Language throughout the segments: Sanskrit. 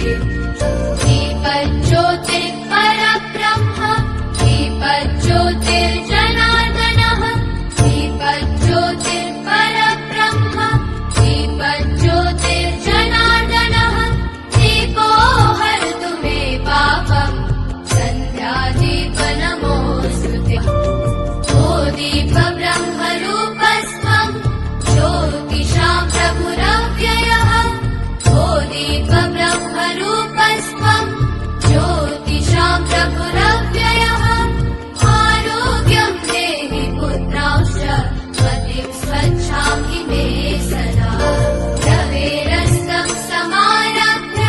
दीपज्योतिर्परब्रह्म दीपज्योतिर्जनार्दनः दीपज्योतिर्परब्रह्म दीपज्योतिर्जनार्दनः दीपो हरतु मे पापम् सन्ध्यादीपनमोऽस्तुते। ओ दीपब्रह्मरूपस्त्वम् ज्योतिषां प्रभुरव्ययः ओ दीपब्रह्मरूपस्त्वम् ज्योतिषां प्रभुरव्ययः आरोग्यं देहि पुत्रांश्च मतिं स्वच्छामि मे सदा रवेरस्तं समारभ्य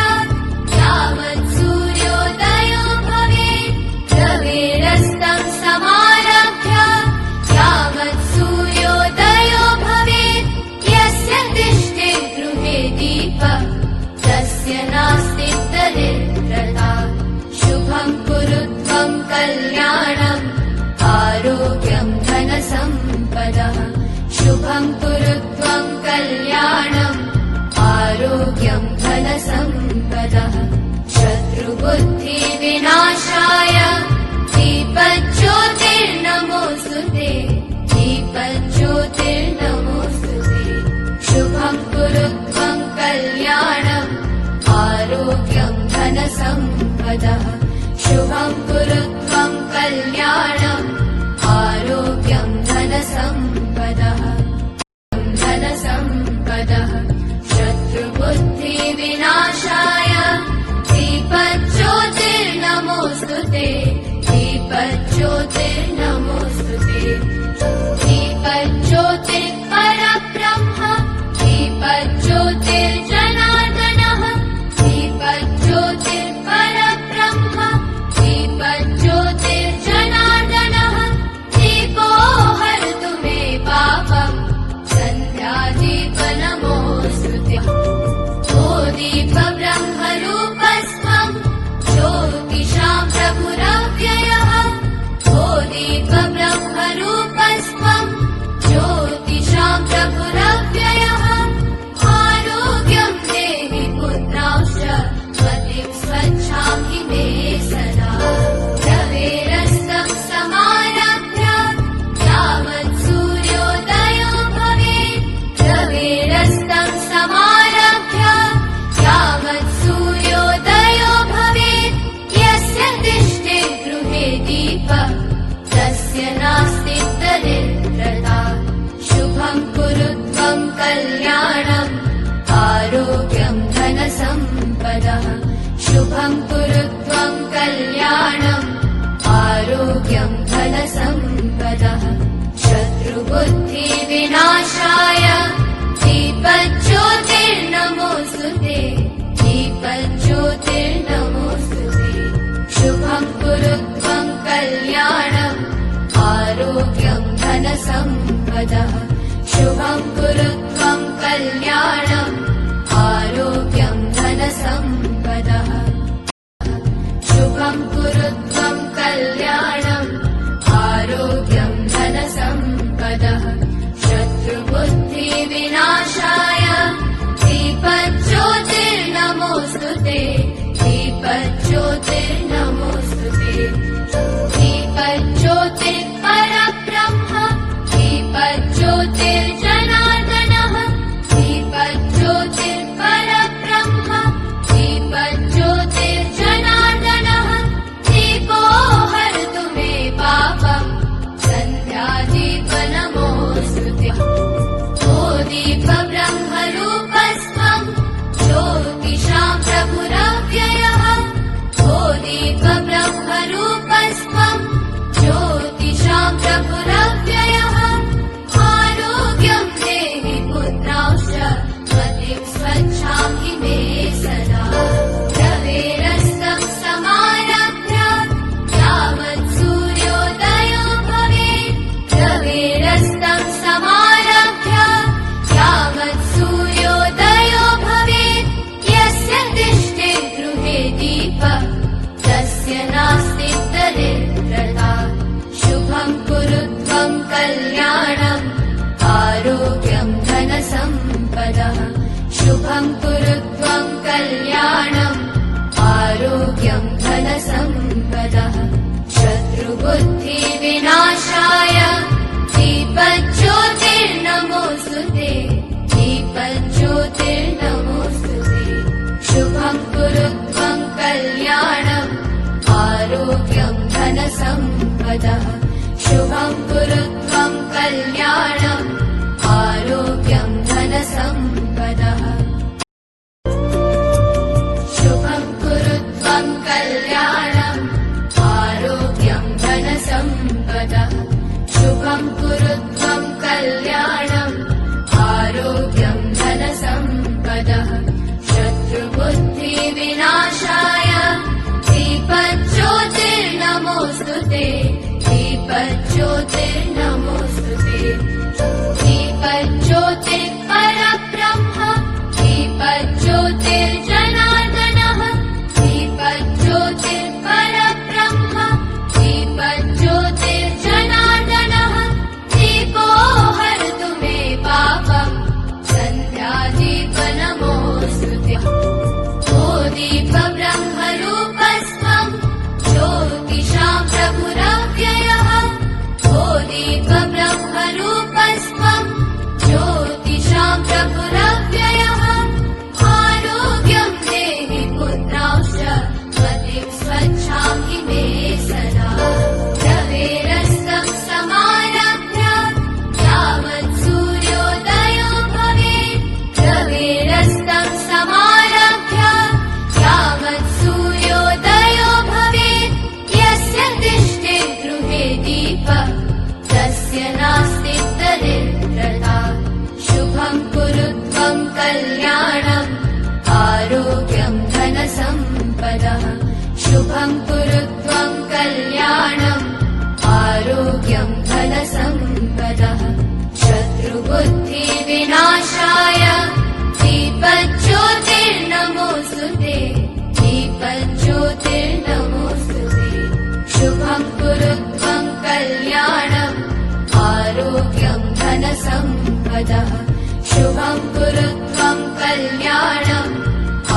यावत् सूर्योदयो भवेत् रवेरस्तं समारभ्य यावत् सूर्योदयो भवेत् यस्य तिष्ठे गृहे दीपः तस्य नास्ति दरिद्रता शुभं कुरु त्वं कल्याणम् आरोग्यं धनसम्पदः शुभं कुरु त्वं कल्याणम् आरोग्यं धनसम्पदः शत्रुबुद्धिविनाशाय दीपज्योतिर्नमोऽस्तुते दीपज्योतिर्नमोऽस्तुते शुभं कुरु त्वं कल्याणम् आरोग्यं धनसम्पदः शुभं कुरु त्वं कल्याणम् आरोग्यं धनसम्पदः धनसम्पदः शत्रुबुद्धिविनाशाय दीपज्योतिर्नमोऽस्तुते दीपज्योतिर्नमोऽस्तुते दीपज्योतिर्परब्रह्म दीपज्योतिर्जनार्दनः दीपज्योतिर्परब्रह्म दीपज्योतिर्जनार्दनः दीपो हरतु मे पापम् सन्ध्यादीपनमोऽस्तुते। ओ दीपब्रह्मरूपस्त्वम् ज्योतिषां प्रभुरव्ययः ओ दीपब्रह्मरूपस्त्वम् ज्योतिषां प्रभुरव्ययः आरोग्यं देहि पुत्रांश्च मतिं स्वच्छामि मे सदा रवेरस्तं समारभ्य यावत् सूर्योदयो भवेत् रवेरस्तं समारभ्य यावत् सूर्योदयो भवेत् यस्य तिष्ठे गृहे दीपः तस्य नास्ति दरिद्रता शुभं कुरु त्वं कल्याणम् आरोग्यं धनसम्पदः शुभं कुरु त्वं कल्याणम् आरोग्यं धनसम्पदः शत्रुबुद्धिविनाशाय दीपज्योतिर्नमोऽस्तुते दीपज्योतिर्नमोऽस्तुते शुभं कुरु त्वं कल्याणम् आरोग्यं धनसम्पदः शुभं कुरु त्वं कल्याणम् आरोग्यं धनसम्पदः शुभं कुरु त्वं कल्याणम् आरोग्यं धनसम्पदः शत्रुबुद्धिविनाशाय दीपज्योतिर्नमोऽस्तुते दीपज्योतिर्नमोऽस्तुते दीपज्योतिर्परब्रह्म दीपज्योतिर्जनार्दनः दीपज्योतिर्परब्रह्म धनसम्पदः शुभं कुरु त्वं कल्याणम् आरोग्यं धनसम्पदः शुभं कुरु त्वं कल्याणम् आरोग्यं धनसम्पदः शुभं कुरु त्वं कल्याणम् आरोग्यं धनसम्पदः शत्रुबुद्धिविनाशाय दीपज्योतिर्नमोऽस्तु ते दीपज्योतिर्नमोऽस्तु ते दीपज्योतिर्परब्रह्म दीपज्योतिर्जनार्दनः दीपज्योतिर्परब्रह्म दीपज्योतिर्जनार्दनः दीपो हरतु मे पापम् सन्ध्यादीपनमोऽस्तु ते ओ दीपब्रह्मरूपस्त्वं ज्योतिषां प्रभुरव्ययः ओ दीपब्रह्मरूपस्त्वं ज्योतिषां प्रभुरव्ययः आरोग्यं देहि पुत्रांश्च मतिं स्वच्छामि मे सदा रवेरस्तं समारभ्य यावत् सूर्योदयो भवेत् रवेरस्तं समारभ्य यावत् सूर्योदयो भवेत् यस्य तिष्ठे गृहे दीपः तस्य नास्ति दरिद्रता शुभं कुरु त्वं कल्याणम् आरोग्यं धनसम्पदः शुभं कुरु त्वं कल्याणम् आरोग्यं धनसम्पदः शत्रुबुद्धिविनाशाय दीपज्योतिर्नमोऽस्तु ते दीपज्योतिर्नमोऽस्तु ते शुभं कुरु त्वं कल्याणम् आरोग्यं धनसम्पदः शुभं कुरु त्वं कल्याणम्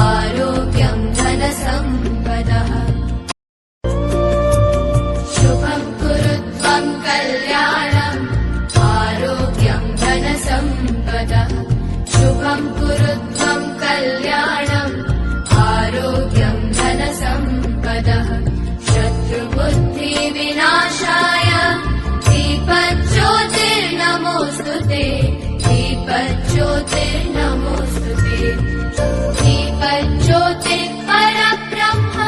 आरोग्यं धनसम्पदः शुभं कुरु त्वं कल्याणम् आरोग्यं धनसम्पदः शुभं कुरु त्वं कल्याणम् आरोग्यं धनसम्पदः शत्रुबुद्धिविनाशाय दीपज्योतिर्नमोऽस्तु ते दीपज्योतिर्नमोऽस्तु ते दीपज्योतिर्परब्रह्म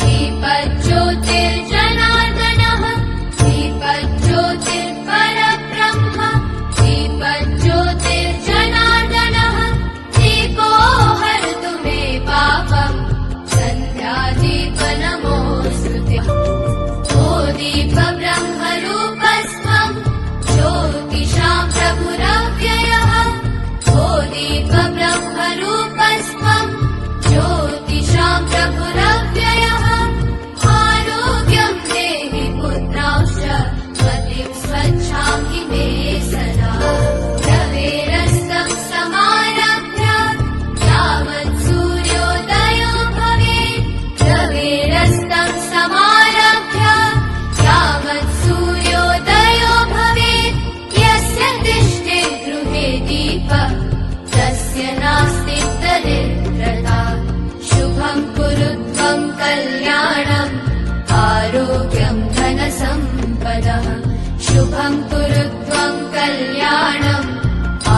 दीपज्योतिर्जनार्दनः दीपज्योतिर्परब्रह्म दीपज्योतिर्जनार्दनः दीपो हरतु मे पापम् सन्ध्यादीपनमोऽस्तु ते ओ दीपब्रह्मरूपस्त्वं ज्योतिषां प्रभुरव्ययः ओ दीपब्रह्मरूपस्त्वं ज्योतिषां प्रभुरव्ययः आरोग्यं देहि पुत्रांश्च मतिं स्वच्छामि मे सदा रवेरस्तं समारभ्य यावत् सूर्योदयो भवेत् रवेरस्तं समारभ्य यावत् सूर्योदयो भवेत् यस्य तिष्ठे गृहे दीपः तस्य नास्ति दरिद्रता शुभं कुरु त्वं कल्याणम् आरोग्यं धनसम्पदः शुभं कुरु त्वं कल्याणम्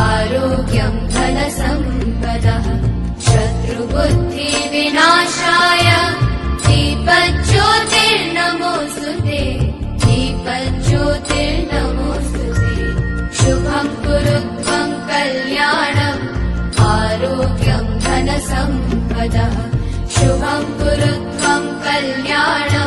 आरोग्यं धनसम्पदः शत्रुबुद्धिविनाशाय दीपज्योतिर्नमोऽस्तु ते दीपज्योतिर्नमोऽस्तु ते शुभं कुरु त्वं कल्याणम् आरोग्यं धनसम्पदः शुभं कुरु त्वं कल्याणम्